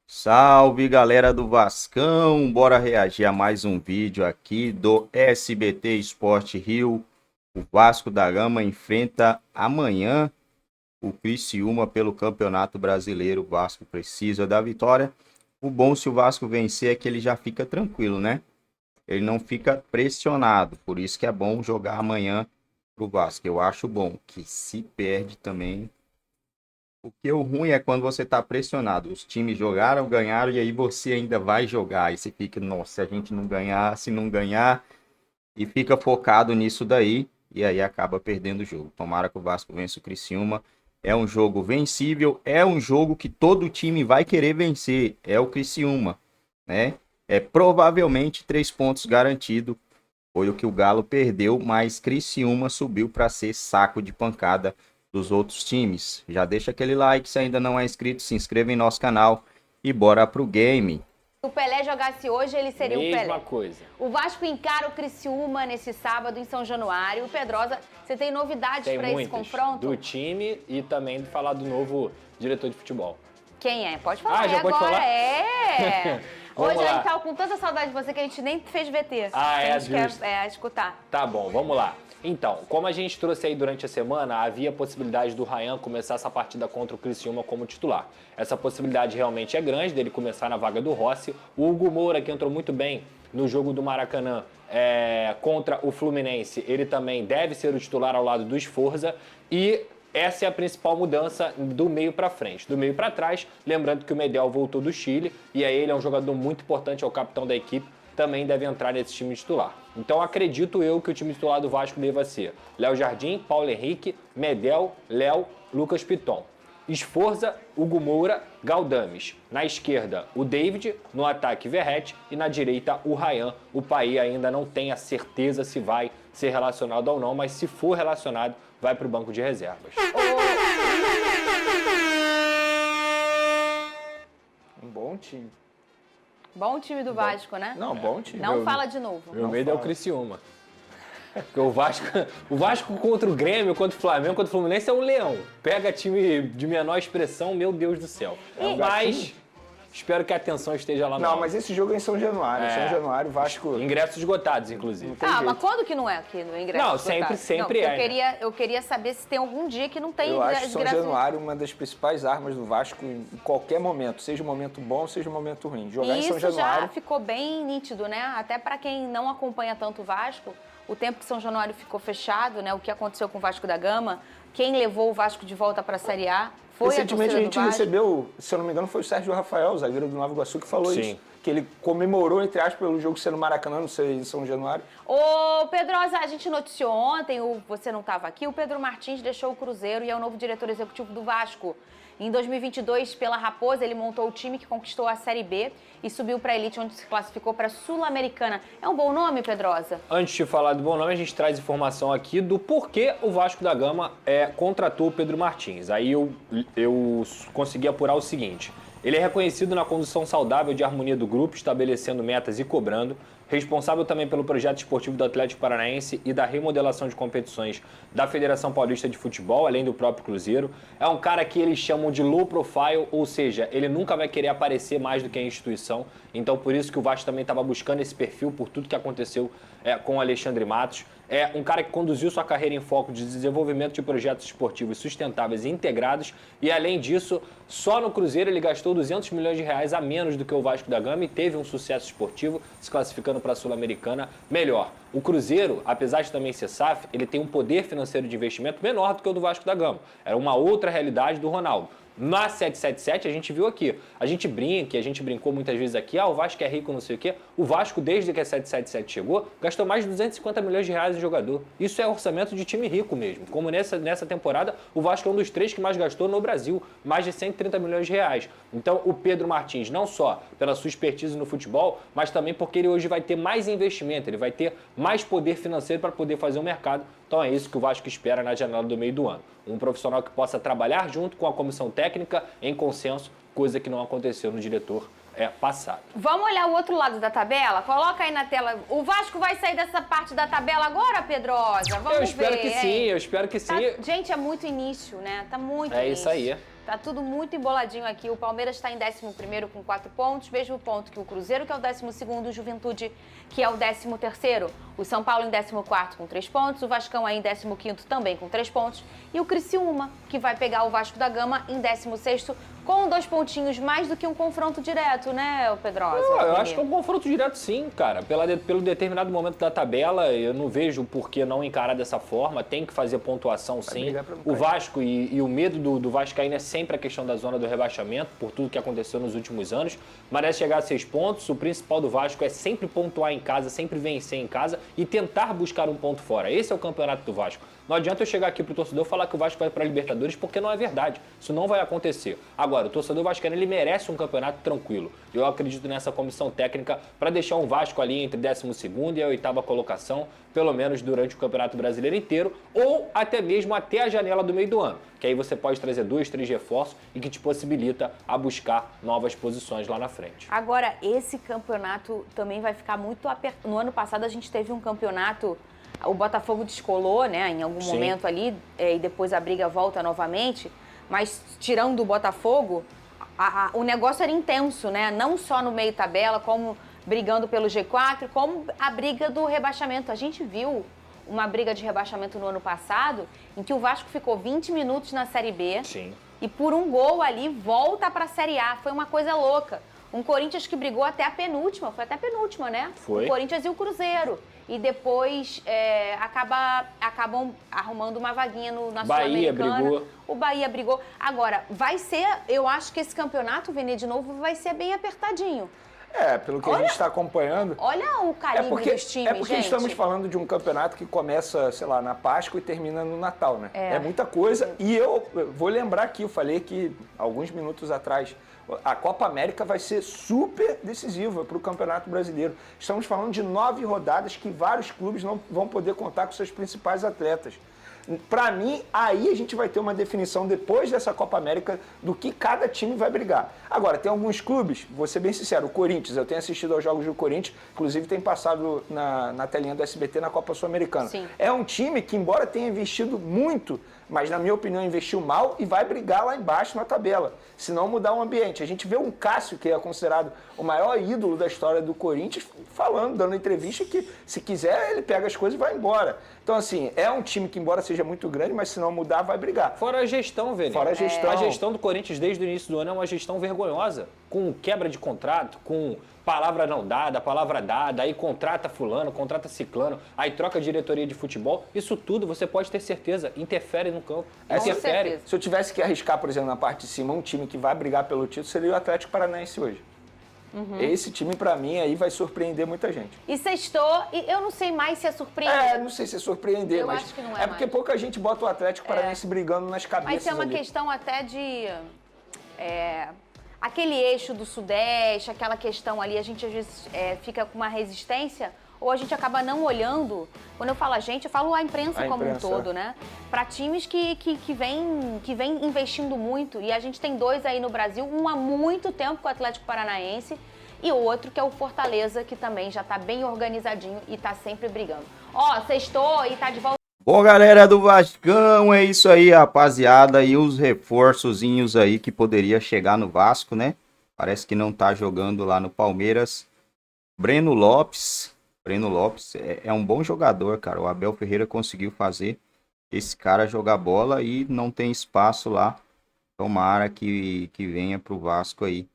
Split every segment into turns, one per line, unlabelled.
Salve, galera do Vascão! Bora reagir a mais um vídeo aqui do SBT Esporte Rio. O Vasco da Gama enfrenta amanhã o Criciúma pelo Campeonato Brasileiro. O Vasco precisa da vitória. O bom se o Vasco vencer é que ele já fica tranquilo, né? Ele não fica pressionado. Por isso que é bom jogar amanhã pro Vasco. Eu acho bom que se perde também. Porque o ruim é quando você tá pressionado. Os times jogaram, ganharam e aí você ainda vai jogar. E você fica, nossa, se a gente não ganhar, se não ganhar, e fica focado nisso daí. E aí acaba perdendo o jogo. Tomara que o Vasco vença o Criciúma. É um jogo vencível, é um jogo que todo time vai querer vencer. É o Criciúma, né? É provavelmente 3 pontos garantido. Foi o que o Galo perdeu, mas Criciúma subiu para ser saco de pancada dos outros times. Já deixa aquele like se ainda não é inscrito, se inscreva em nosso canal e bora pro game.
Se o Pelé jogasse hoje, ele seria o Pelé.
Mesma coisa.
O Vasco encara o Criciúma nesse sábado em São Januário. O Pedrosa, você tem novidades para esse confronto?
Do time e também de falar do novo diretor de futebol.
Quem é? Pode falar.
Já pode
agora.
falar?
É. Hoje
Vamos
a
lá.
gente tava com tanta saudade de você que a gente nem fez VT.
É
a gente
justo.
quer escutar.
Tá bom, vamos lá. Então, como a gente trouxe aí durante a semana, havia a possibilidade do Ryan começar essa partida contra o Criciúma como titular. Essa possibilidade realmente é grande, dele começar na vaga do Rossi. O Hugo Moura, que entrou muito bem no jogo do Maracanã contra o Fluminense, ele também deve ser o titular ao lado do Sforza. E essa é a principal mudança do meio para frente. Do meio para trás, lembrando que o Medel voltou do Chile e aí ele é um jogador muito importante, é o capitão da equipe, também deve entrar nesse time titular. Então acredito eu que o time titular do Vasco deva ser Léo Jardim, Paulo Henrique, Medel, Léo, Lucas Piton. Sforza, Hugo Moura, Galdames. Na esquerda, o David, no ataque Verratti e na direita o Ryan. O Paí ainda não tem a certeza se vai ser relacionado ou não, mas se for relacionado, vai para o banco de reservas.
Um bom time.
Bom time do Vasco, né?
Não, bom time.
Não fala de novo.
Meu medo é o Criciúma. Porque o Vasco contra o Grêmio, contra o Flamengo, contra o Fluminense é um leão. Pega time de menor expressão, meu Deus do céu. Mas espero que a atenção esteja lá no
Não,
alto.
mas esse jogo é em São Januário. São Januário, Vasco...
Ingressos esgotados, inclusive.
Mas quando que não é aqui no ingresso?
Não,
esgotado?
sempre
Não,
é.
eu queria saber se tem algum dia que não tem
Eu acho São
ingresso.
Januário uma das principais armas do Vasco em qualquer momento. Seja um momento bom, seja um momento ruim. Jogar
E
em São
isso
Januário...
já ficou bem nítido, né? Até para quem não acompanha tanto o Vasco, o tempo que São Januário ficou fechado, né? O que aconteceu com o Vasco da Gama, quem levou o Vasco de volta para a Série A foi
Recentemente a
a
gente
torcida do Vasco.
recebeu, se eu não me engano, foi o Sérgio Rafael, zagueiro do Nova Iguaçu, que falou
Sim.
isso. Que ele comemorou, entre aspas, pelo jogo ser no Maracanã, não sei, em São Januário.
Ô, Pedrosa, a gente noticiou ontem, você não estava aqui, o Pedro Martins deixou o Cruzeiro e é o novo diretor executivo do Vasco. Em 2022, pela Raposa, ele montou o time que conquistou a Série B e subiu para a Elite, onde se classificou para a Sul-Americana. É um bom nome, Pedrosa?
Antes de falar do bom nome, a gente traz informação aqui do porquê o Vasco da Gama contratou o Pedro Martins. Aí eu consegui apurar o seguinte. Ele é reconhecido na condução saudável de harmonia do grupo, estabelecendo metas e cobrando. Responsável também pelo projeto esportivo do Atlético Paranaense e da remodelação de competições da Federação Paulista de Futebol, além do próprio Cruzeiro. É um cara que eles chamam de low profile, ou seja, ele nunca vai querer aparecer mais do que a instituição. Então, por isso que o Vasco também estava buscando esse perfil, por tudo que aconteceu com o Alexandre Matos. É um cara que conduziu sua carreira em foco de desenvolvimento de projetos esportivos sustentáveis e integrados. E, além disso, só no Cruzeiro ele gastou 200 milhões de reais a menos do que o Vasco da Gama e teve um sucesso esportivo, se classificando para a Sul-Americana melhor. O Cruzeiro, apesar de também ser SAF, ele tem um poder financeiro de investimento menor do que o do Vasco da Gama. Era uma outra realidade do Ronaldo. Na 777, a gente viu aqui, a gente brincou muitas vezes aqui, o Vasco é rico, não sei o quê. O Vasco, desde que a 777 chegou, gastou mais de 250 milhões de reais em jogador. Isso é orçamento de time rico mesmo. Como nessa temporada, o Vasco é um dos 3 que mais gastou no Brasil, mais de 130 milhões de reais. Então, o Pedro Martins, não só pela sua expertise no futebol, mas também porque ele hoje vai ter mais investimento, ele vai ter mais poder financeiro para poder fazer o mercado. Então é isso que o Vasco espera na janela do meio do ano. Um profissional que possa trabalhar junto com a comissão técnica em consenso, coisa que não aconteceu no diretor passado.
Vamos olhar o outro lado da tabela? Coloca aí na tela. O Vasco vai sair dessa parte da tabela agora, Pedrosa? Vamos ver.
Eu espero que sim, eu espero que sim.
Gente, é muito início, né? Tá muito início.
É isso aí.
Tá tudo muito emboladinho aqui. O Palmeiras está em 11º com 4 pontos, mesmo ponto que o Cruzeiro, que é o 12º, o Juventude, que é o 13º. O São Paulo em 14º com 3 pontos, o Vascão aí em 15º também com 3 pontos. E o Criciúma, que vai pegar o Vasco da Gama em 16º, com 2 pontinhos, mais do que um confronto direto, né, Pedrosa?
Eu acho que é um confronto direto sim, cara. Pelo determinado momento da tabela, eu não vejo por que não encarar dessa forma. Tem que fazer pontuação sim. O Vasco e o medo do Vascaíno é sempre a questão da zona do rebaixamento, por tudo que aconteceu nos últimos anos. Merece chegar a 6 pontos. O principal do Vasco é sempre pontuar em casa, sempre vencer em casa e tentar buscar um ponto fora. Esse é o campeonato do Vasco. Não adianta eu chegar aqui pro torcedor e falar que o Vasco vai para a Libertadores, porque não é verdade. Isso não vai acontecer. Agora, o torcedor vascaíno, ele merece um campeonato tranquilo. Eu acredito nessa comissão técnica para deixar um Vasco ali entre 12º e a 8ª colocação, pelo menos durante o Campeonato Brasileiro inteiro, ou até mesmo até a janela do meio do ano, que aí você pode trazer 2, 3 reforços e que te possibilita a buscar novas posições lá na frente.
Agora, esse campeonato também vai ficar muito apertado. No ano passado a gente teve um campeonato, o Botafogo descolou, né, em algum momento ali, e depois a briga volta novamente, mas tirando o Botafogo, o negócio era intenso, né, não só no meio tabela, como brigando pelo G4, como a briga do rebaixamento. A gente viu uma briga de rebaixamento no ano passado, em que o Vasco ficou 20 minutos na Série B, e por um gol ali volta para a Série A. Foi uma coisa louca. Um Corinthians que brigou até a penúltima, foi até a penúltima, né?
Foi.
O Corinthians e o Cruzeiro. E depois acabam arrumando uma vaguinha na
Bahia
Sul-Americana.
brigou.
O Bahia brigou. Agora, vai ser, eu acho que esse campeonato, Vene, de novo, vai ser bem apertadinho.
Pelo que a gente está acompanhando.
Olha o calibre dos times,
É porque
gente.
estamos falando de um campeonato que começa, sei lá, na Páscoa e termina no Natal, né? É muita coisa. E eu vou lembrar aqui, eu falei que alguns minutos atrás, a Copa América vai ser super decisiva para o Campeonato Brasileiro. Estamos falando de 9 rodadas que vários clubes não vão poder contar com seus principais atletas. Para mim, aí a gente vai ter uma definição depois dessa Copa América do que cada time vai brigar. Agora, tem alguns clubes, vou ser bem sincero, o Corinthians, eu tenho assistido aos jogos do Corinthians, inclusive tem passado na telinha do SBT na Copa Sul-Americana. É um time que, embora tenha investido muito, mas na minha opinião investiu mal e vai brigar lá embaixo na tabela, se não mudar o ambiente. A gente vê um Cássio, que é considerado o maior ídolo da história do Corinthians, falando, dando entrevista que se quiser ele pega as coisas e vai embora. Então assim, é um time que embora seja muito grande, mas se não mudar vai brigar.
Fora a gestão, Vene.
Fora a gestão.
A gestão do Corinthians desde o início do ano é uma gestão vergonhosa, com quebra de contrato, com palavra não dada, palavra dada, aí contrata fulano, contrata ciclano, aí troca diretoria de futebol. Isso tudo, você pode ter certeza, interfere no campo. Interfere.
Se eu tivesse que arriscar, por exemplo, na parte de cima, um time que vai brigar pelo título seria o Atlético Paranaense hoje. Esse time, pra mim, aí vai surpreender muita gente.
E sextou, e eu não sei mais se é surpreender.
Não sei se é surpreender,
eu
mas
acho que não é
porque
mais.
Pouca gente bota o Atlético Paranaense brigando nas cabeças.
Mas é uma
ali.
questão até de... aquele eixo do Sudeste, aquela questão ali, a gente às vezes fica com uma resistência, ou a gente acaba não olhando. Quando eu falo a gente, eu falo a imprensa como um todo, né? Para times que vem investindo muito. E a gente tem 2 aí no Brasil, um há muito tempo com o Atlético Paranaense e outro que é o Fortaleza, que também já tá bem organizadinho e tá sempre brigando. Sextou e tá de volta.
Bom, galera do Vascão, é isso aí, rapaziada. E os reforçozinhos aí que poderia chegar no Vasco, né? Parece que não tá jogando lá no Palmeiras. Breno Lopes é um bom jogador, cara. O Abel Ferreira conseguiu fazer esse cara jogar bola e não tem espaço lá. Tomara que venha pro Vasco aí.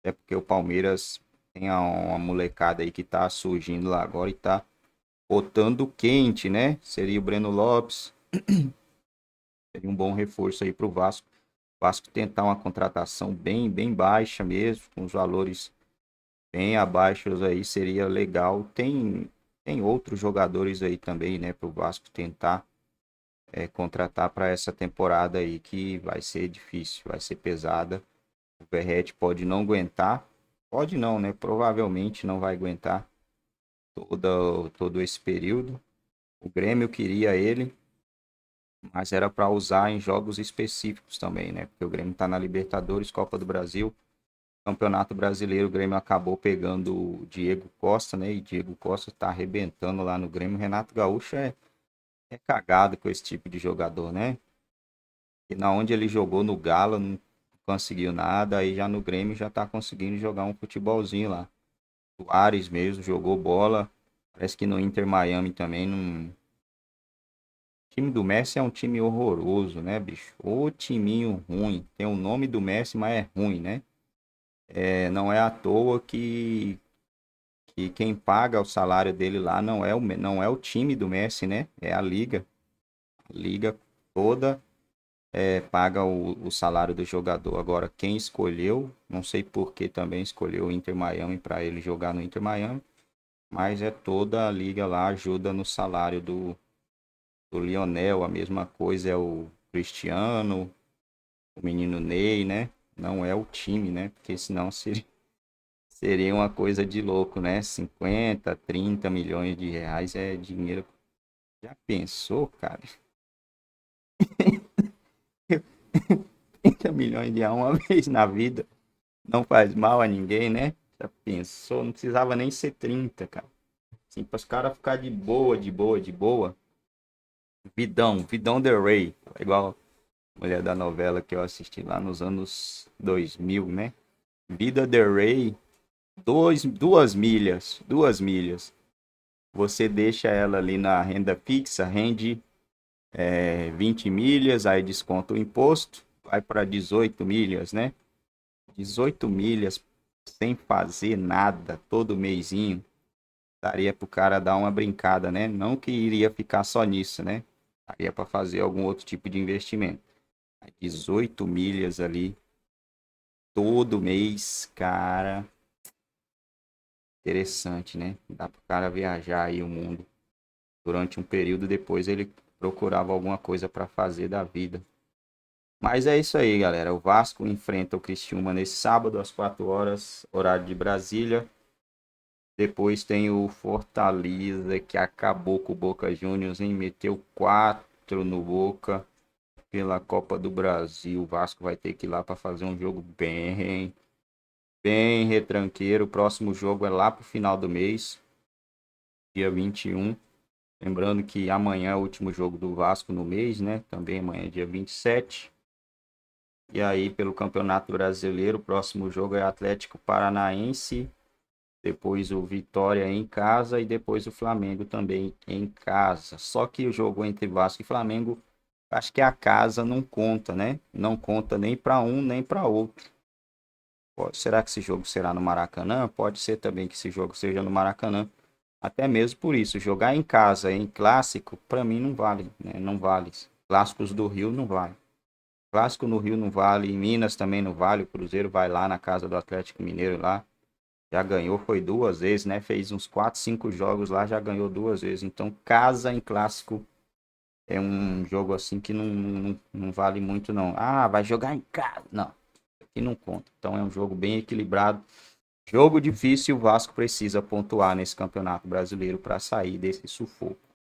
É porque o Palmeiras tem uma molecada aí que tá surgindo lá agora e tá botando quente, né? Seria o Breno Lopes. Seria um bom reforço aí pro Vasco. O Vasco tentar uma contratação bem baixa mesmo, com os valores bem abaixo aí, seria legal. Tem outros jogadores aí também, né, pro Vasco tentar contratar para essa temporada aí, que vai ser difícil, vai ser pesada. O Verratti pode não aguentar, pode não, né, provavelmente não vai aguentar todo esse período. O Grêmio queria ele, mas era para usar em jogos específicos também, né, porque o Grêmio tá na Libertadores, Copa do Brasil. Campeonato Brasileiro, o Grêmio acabou pegando o Diego Costa, né? E Diego Costa tá arrebentando lá no Grêmio. Renato Gaúcho é cagado com esse tipo de jogador, né? E na onde ele jogou no Galo, conseguiu nada, aí já no Grêmio já tá conseguindo jogar um futebolzinho lá. O Ares mesmo jogou bola, parece que no Inter Miami também não... O time do Messi é um time horroroso, né, bicho? Ô timinho ruim, tem o nome do Messi, mas é ruim, né? Não é à toa que quem paga o salário dele lá não é o time do Messi, né? É a liga. A liga toda paga o salário do jogador. Agora, quem escolheu, não sei por que também escolheu o Inter Miami para ele jogar no Inter Miami, mas toda a liga lá ajuda no salário do Lionel. A mesma coisa é o Cristiano, o menino Ney, né? Não é o time, né? Porque senão seria uma coisa de louco, né? 50, 30 milhões de reais é dinheiro. Já pensou, cara? 30 milhões de reais uma vez na vida não faz mal a ninguém, né? Já pensou? Não precisava nem ser 30, cara. Assim, para os caras ficar de boa, de boa, de boa. Vidão The Ray. Igual a mulher da novela que eu assisti lá nos anos 2000, né? Vida The Ray, 2 milhas. Você deixa ela ali na renda fixa, rende 20 milhas, aí desconta o imposto, vai para 18 milhas, né? 18 milhas sem fazer nada, todo mêsinho, daria pro cara dar uma brincada, né? Não que iria ficar só nisso, né? Daria para fazer algum outro tipo de investimento. 18 milhas ali, todo mês, cara. Interessante, né? Dá pro cara viajar aí o mundo. Durante um período, depois ele procurava alguma coisa para fazer da vida. Mas é isso aí, galera. O Vasco enfrenta o Criciúma nesse sábado, às 4 horas, horário de Brasília. Depois tem o Fortaleza, que acabou com o Boca Juniors, hein? Meteu 4 no Boca pela Copa do Brasil. O Vasco vai ter que ir lá para fazer um jogo bem retranqueiro. O próximo jogo é lá pro final do mês, dia 21. Lembrando que amanhã é o último jogo do Vasco no mês, né? Também amanhã é dia 27. E aí, pelo Campeonato Brasileiro, o próximo jogo é Atlético Paranaense, depois o Vitória em casa e depois o Flamengo também em casa. Só que o jogo entre Vasco e Flamengo, acho que a casa não conta, né? Não conta nem para um nem para outro. Será que esse jogo será no Maracanã? Pode ser também que esse jogo seja no Maracanã. Até mesmo por isso, jogar em casa em clássico, para mim não vale, né? Não vale. Clássicos do Rio não vale. Clássico no Rio não vale, em Minas também não vale. O Cruzeiro vai lá na casa do Atlético Mineiro lá. Já ganhou, foi 2 vezes, né? Fez uns 4, 5 jogos lá, já ganhou 2 vezes. Então, casa em clássico é um jogo assim que não vale muito, não. Ah, vai jogar em casa. Não, aqui não conta. Então, é um jogo bem equilibrado. Jogo difícil, o Vasco precisa pontuar nesse Campeonato Brasileiro para sair desse sufoco.